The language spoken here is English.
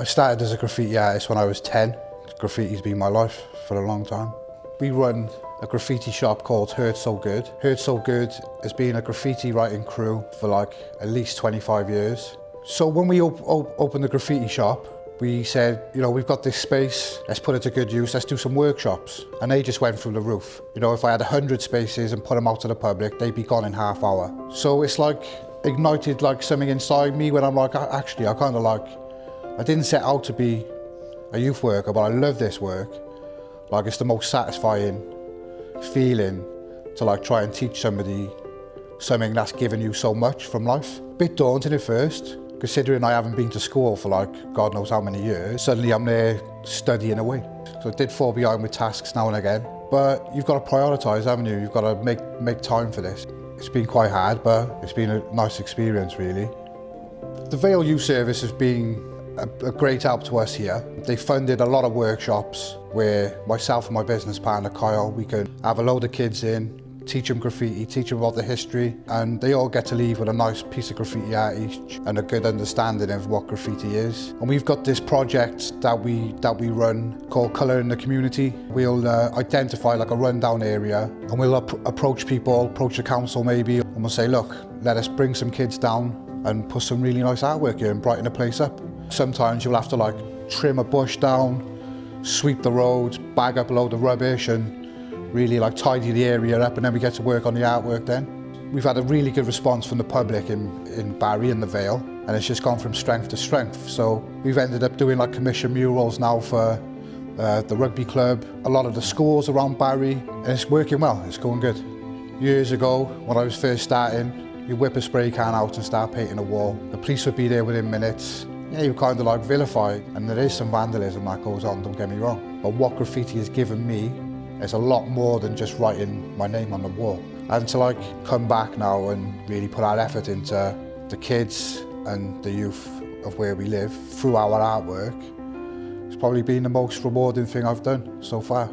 started as a graffiti artist when I was 10. Graffiti's been my life for a long time. We run a graffiti shop called Hurt So Good. Hurt So Good has been a graffiti writing crew for like at least 25 years. So when we opened the graffiti shop, we said, you know, we've got this space, let's put it to good use, let's do some workshops. And they just went through the roof. You know, if I had 100 spaces and put them out to the public, they'd be gone in half hour. So it's like ignited like something inside me when I'm like, actually, I didn't set out to be a youth worker, but I love this work. Like, it's the most satisfying feeling to like try and teach somebody something that's given you so much from life. Bit daunting at first, considering I haven't been to school for like God knows how many years. Suddenly I'm there studying away. So I did fall behind with tasks now and again, but you've got to prioritise, haven't you? You've got to make time for this. It's been quite hard, but it's been a nice experience, really. The Vale Youth Service has been a great help to us here. They funded a lot of workshops where myself and my business partner Kyle, we can have a load of kids in, teach them graffiti, teach them about the history, and they all get to leave with a nice piece of graffiti art each and a good understanding of what graffiti is. And we've got this project that we run called Colour in the Community. We'll identify like a rundown area and we'll approach people, approach the council maybe, and we'll say, look, let us bring some kids down and put some really nice artwork here and brighten the place up. Sometimes you'll have to like trim a bush down, sweep the roads, bag up a load of rubbish and really like tidy the area up, and then we get to work on the artwork then. We've had a really good response from the public in Barry and the Vale, and it's just gone from strength to strength. So we've ended up doing like commission murals now for the rugby club, a lot of the schools around Barry, and it's working well, it's going good. Years ago, when I was first starting, you whip a spray can out and start painting a wall. The police would be there within minutes. Yeah, you're kind of like vilified, and there is some vandalism that goes on, don't get me wrong. But what graffiti has given me is a lot more than just writing my name on the wall. And to like come back now and really put our effort into the kids and the youth of where we live through our artwork, it's probably been the most rewarding thing I've done so far.